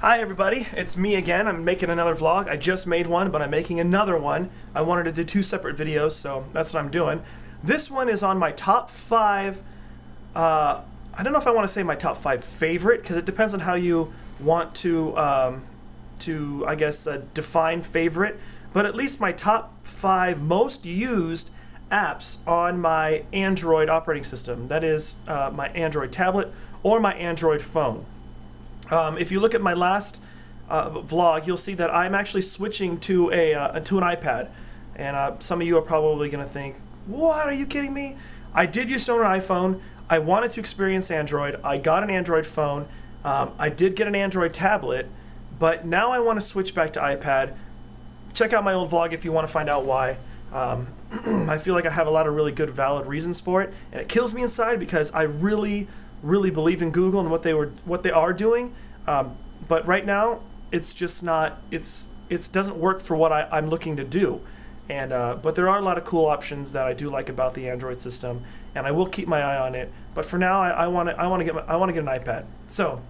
Hi everybody, it's me again. I'm making another vlog. I just made one, but I'm making another one. I wanted to do two separate videos, so that's what I'm doing. This one is on my top 5, I don't know if I want to say my top 5 favorite, because it depends on how you want to I guess, define favorite, but at least my top 5 most used apps on my Android operating system. That is my Android tablet or my Android phone. If you look at my last vlog, you'll see that I'm actually switching to an iPad, and some of you are probably going to think, "What? Are you kidding me?" I did use it on an iPhone. I wanted to experience Android. I got an Android phone. I did get an Android tablet, but now I want to switch back to iPad. Check out my old vlog if you want to find out why. I feel like I have a lot of really good, valid reasons for it, and it kills me inside because I really believe in Google and what they are doing, but right now it's just not. It doesn't work for what I'm looking to do, and but there are a lot of cool options that I do like about the Android system, and I will keep my eye on it. But for now, I want to get an iPad. So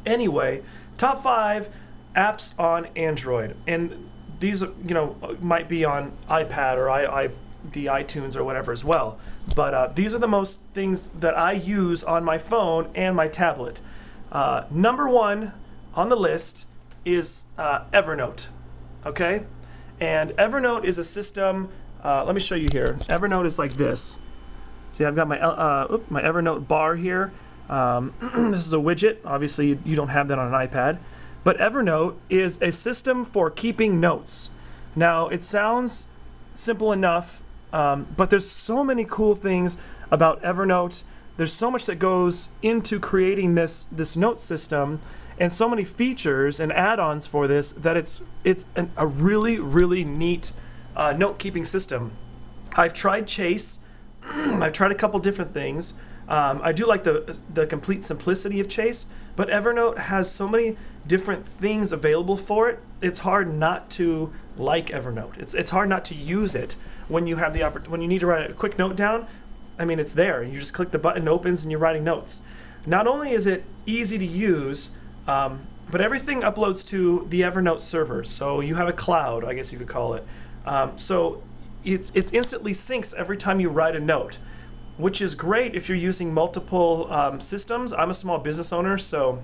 anyway, top 5 apps on Android, and these might be on iPad or the iTunes or whatever as well. But these are the most things that I use on my phone and my tablet. Number 1 on the list is Evernote. Okay? And Evernote is a system, let me show you here. Evernote is like this. See, I've got my Evernote bar here. This is a widget. Obviously, you don't have that on an iPad. But Evernote is a system for keeping notes. Now, it sounds simple enough, but there's so many cool things about Evernote. There's so much that goes into creating this note system, and so many features and add-ons for this that it's a really neat note-keeping system. I've tried Chase. I've tried a couple different things. I do like the complete simplicity of Chase, but Evernote has so many different things available for it. It's hard not to like Evernote. It's hard not to use it when you have when you need to write a quick note down. I mean, it's there. You just click the button, opens, and you're writing notes. Not only is it easy to use, but everything uploads to the Evernote server. So you have a cloud, I guess you could call it. So it instantly syncs every time you write a note, which is great if you're using multiple systems. I'm a small business owner, so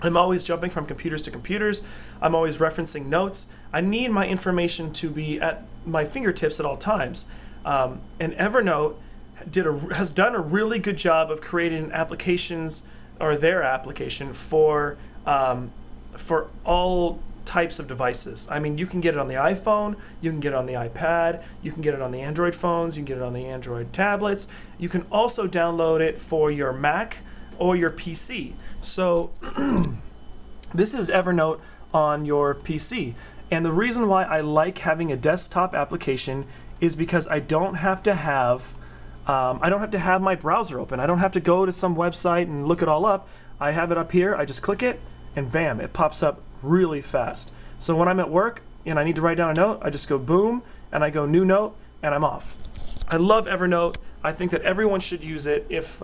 I'm always jumping from computers to computers. I'm always referencing notes. I need my information to be at my fingertips at all times. And Evernote has done a really good job of creating applications, or their application, for all types of devices. I mean, you can get it on the iPhone, you can get it on the iPad, you can get it on the Android phones, you can get it on the Android tablets. You can also download it for your Mac or your PC. So this is Evernote on your PC. And the reason why I like having a desktop application is because I don't have to have my browser open. I don't have to go to some website and look it all up. I have it up here. I just click it, and bam, it pops up really fast. So when I'm at work and I need to write down a note, I just go boom, and I go new note, and I'm off. I love Evernote. I think that everyone should use it if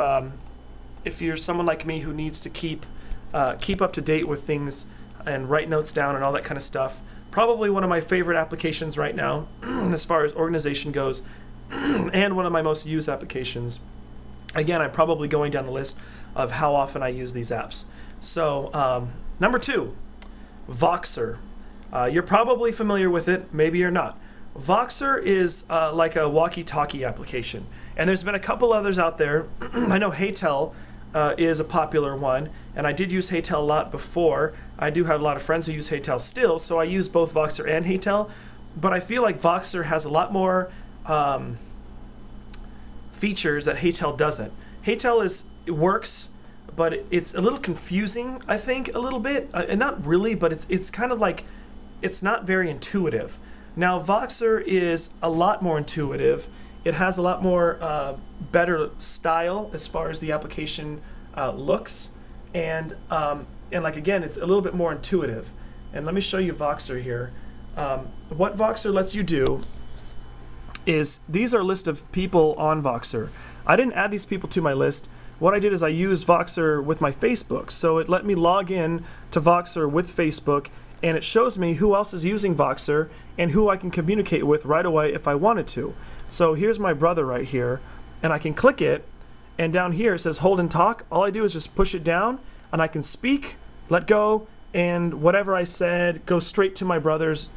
you're someone like me who needs to keep up to date with things and write notes down and all that kind of stuff. Probably one of my favorite applications right now as far as organization goes, and one of my most used applications. Again, I'm probably going down the list of how often I use these apps. So number 2, Voxer. You're probably familiar with it, maybe you're not. Voxer is like a walkie-talkie application, and there's been a couple others out there. I know HeyTel is a popular one, and I did use HeyTel a lot before. I do have a lot of friends who use HeyTel still, so I use both Voxer and HeyTel, but I feel like Voxer has a lot more features that HeyTel doesn't. HeyTel works, but it's a little confusing, I think, a little bit. And not really, but it's kind of like, it's not very intuitive. Now, Voxer is a lot more intuitive. It has a lot more better style as far as the application looks, and like, again, it's a little bit more intuitive. And let me show you Voxer here. What Voxer lets you do is, these are a list of people on Voxer. I didn't add these people to my list. what I did is I used Voxer with my Facebook. So it let me log in to Voxer with Facebook, and it shows me who else is using Voxer and who I can communicate with right away if I wanted to. So here's my brother right here, and I can click it, and down here it says hold and talk. All I do is just push it down, and I can speak, let go, and whatever I said goes straight to my brother's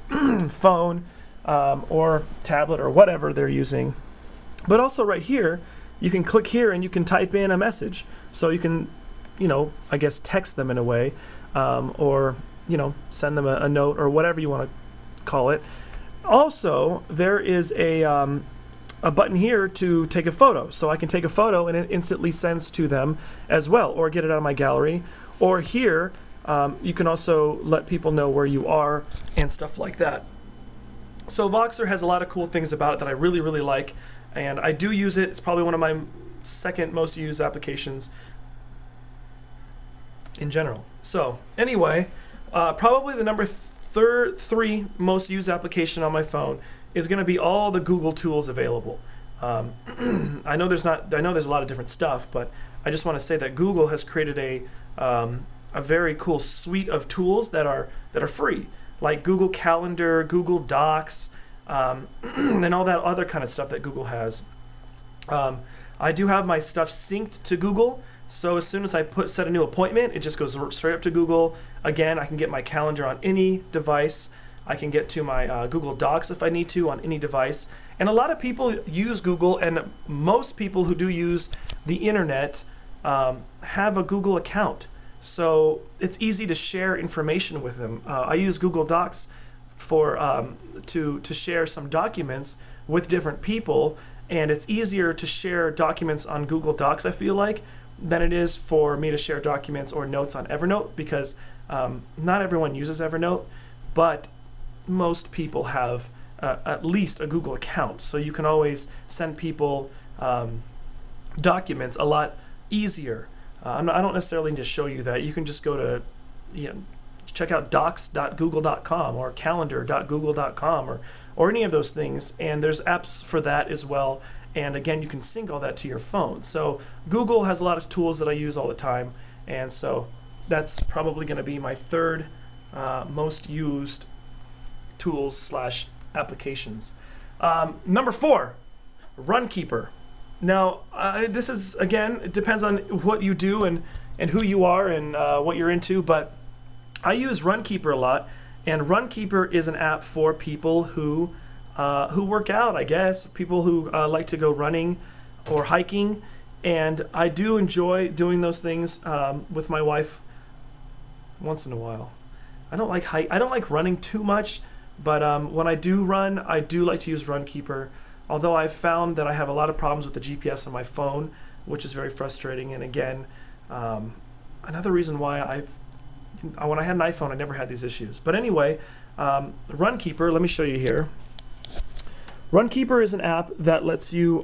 phone or tablet or whatever they're using. But also right here, you can click here and you can type in a message. So you can, I guess text them in a way, or, send them a note or whatever you want to call it. Also, there is a button here to take a photo. So I can take a photo and it instantly sends to them as well, or get it out of my gallery. Or here, you can also let people know where you are and stuff like that. So Voxer has a lot of cool things about it that I really, really like. And I do use it. It's probably one of my second most used applications in general. So anyway, probably the number three most used application on my phone is going to be all the Google tools available. I know there's a lot of different stuff, but I just want to say that Google has created a very cool suite of tools that are free, like Google Calendar, Google Docs, and all that other kind of stuff that Google has. I do have my stuff synced to Google, so as soon as I set a new appointment, it just goes straight up to Google. Again, I can get my calendar on any device. I can get to my Google Docs if I need to on any device. And a lot of people use Google, and most people who do use the internet have a Google account. So it's easy to share information with them. I use Google Docs for to share some documents with different people, and it's easier to share documents on Google Docs, I feel like, than it is for me to share documents or notes on Evernote, because not everyone uses Evernote, but most people have at least a Google account, so you can always send people documents a lot easier. I don't necessarily need to show you that. You can just go to check out docs.google.com or calendar.google.com or any of those things, and there's apps for that as well. And again, you can sync all that to your phone. So Google has a lot of tools that I use all the time, and so that's probably going to be my third most used tools / applications. Number 4, Runkeeper. Now, this is, again, it depends on what you do and who you are and what you're into, but I use Runkeeper a lot, and Runkeeper is an app for people who work out, I guess, people who like to go running or hiking, and I do enjoy doing those things with my wife once in a while. I don't like running too much, but when I do run, I do like to use Runkeeper. Although I've found that I have a lot of problems with the GPS on my phone, which is very frustrating. And again, another reason why when I had an iPhone, I never had these issues. But anyway, Runkeeper, let me show you here. Runkeeper is an app that lets you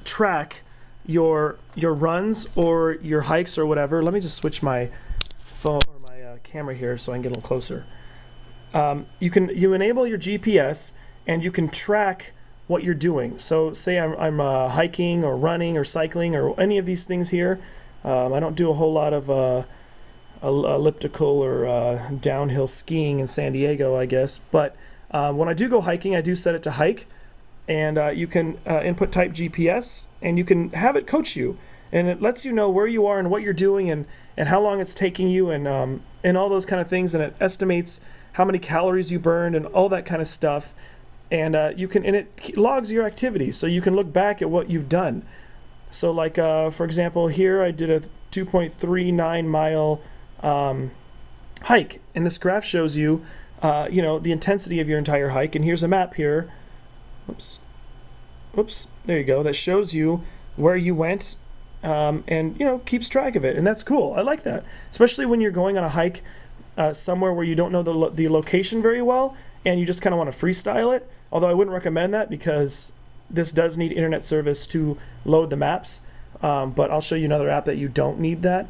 track your runs or your hikes or whatever. Let me just switch my phone or my camera here so I can get a little closer. You enable your GPS and you can track what you're doing. So say I'm hiking or running or cycling or any of these things here. I don't do a whole lot of elliptical or downhill skiing in San Diego, I guess. But when I do go hiking, I do set it to hike, and you can input type GPS, and you can have it coach you, and it lets you know where you are and what you're doing and how long it's taking you and all those kind of things, and it estimates how many calories you burned and all that kind of stuff. And it logs your activity, so you can look back at what you've done. So like for example, here I did a 2.39 mile hike, and this graph shows you the intensity of your entire hike. And here's a map here. Oops, there you go. That shows you where you went, and keeps track of it, and that's cool. I like that, especially when you're going on a hike somewhere where you don't know the location very well, and you just kind of want to freestyle it. Although I wouldn't recommend that because this does need internet service to load the maps. But I'll show you another app that you don't need that.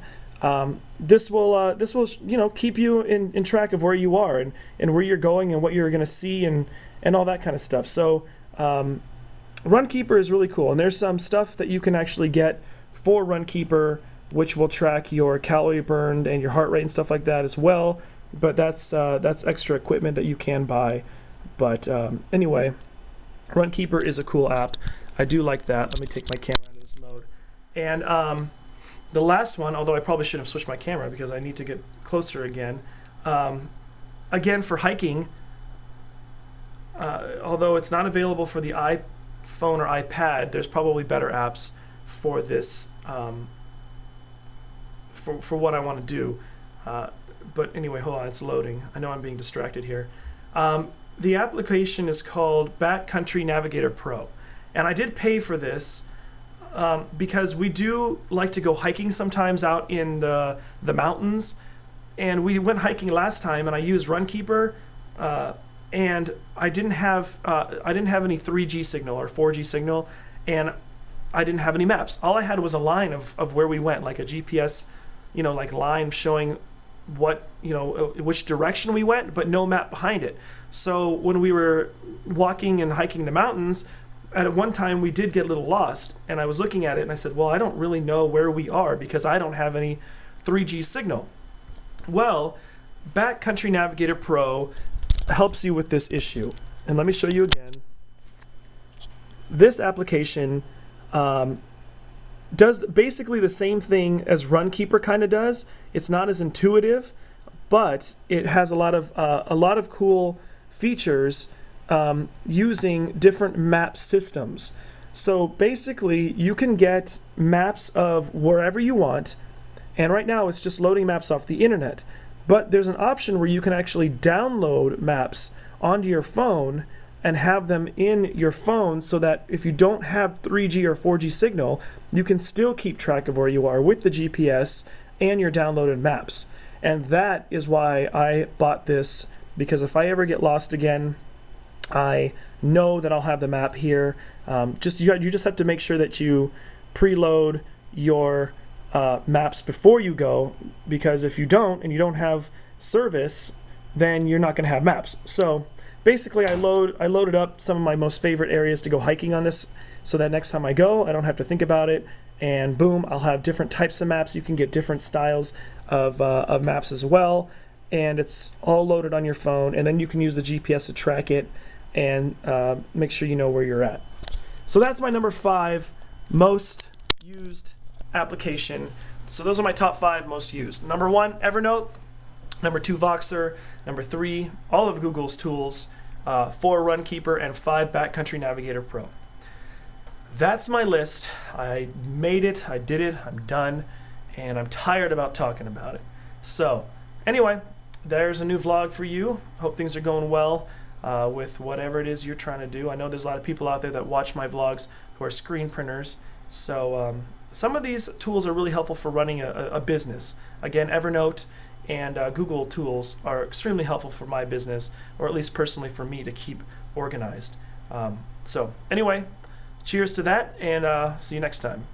This will keep you in track of where you are and where you're going and what you're going to see and all that kind of stuff. So Runkeeper is really cool, and there's some stuff that you can actually get for Runkeeper, which will track your calorie burned and your heart rate and stuff like that as well. But that's extra equipment that you can buy. But anyway, Runkeeper is a cool app. I do like that. Let me take my camera out of this mode. And the last one, although I probably should have switched my camera because I need to get closer again. Again, for hiking, although it's not available for the iPhone or iPad, there's probably better apps for this, for what I want to do. But anyway, hold on, it's loading. I know I'm being distracted here. The application is called Backcountry Navigator Pro. And I did pay for this because we do like to go hiking sometimes out in the mountains. And we went hiking last time, and I used Runkeeper, and I didn't have any 3G signal or 4G signal, and I didn't have any maps. All I had was a line of where we went, like a GPS, like line showing what, which direction we went, but no map behind it. So when we were walking and hiking the mountains, at one time we did get a little lost, and I was looking at it and I said, well, I don't really know where we are because I don't have any 3G signal. Well, Backcountry Navigator Pro helps you with this issue. And let me show you again. This application does basically the same thing as Runkeeper kind of does. It's not as intuitive, but it has a lot of cool features using different map systems. So basically, you can get maps of wherever you want, and right now it's just loading maps off the internet. But there's an option where you can actually download maps onto your phone and have them in your phone so that if you don't have 3G or 4G signal, you can still keep track of where you are with the GPS and your downloaded maps. And that is why I bought this, because if I ever get lost again, I know that I'll have the map here. You just have to make sure that you preload your maps before you go, because if you don't and you don't have service, then you're not going to have maps. So basically, I loaded up some of my most favorite areas to go hiking on this, so that next time I go, I don't have to think about it, and boom, I'll have different types of maps. You can get different styles of maps as well, and it's all loaded on your phone, and then you can use the GPS to track it and make sure you know where you're at. So that's my number 5 most used application. So those are my top 5 most used. Number 1, Evernote. Number 2, Voxer. Number 3, all of Google's tools. 4, Runkeeper, and 5, Backcountry Navigator Pro. That's my list. I made it, I did it, I'm done, and I'm tired about talking about it. So anyway, there's a new vlog for you. Hope things are going well with whatever it is you're trying to do. I know there's a lot of people out there that watch my vlogs who are screen printers. So some of these tools are really helpful for running a business. Again, Evernote and Google tools are extremely helpful for my business, or at least personally for me, to keep organized. So anyway, cheers to that, and see you next time.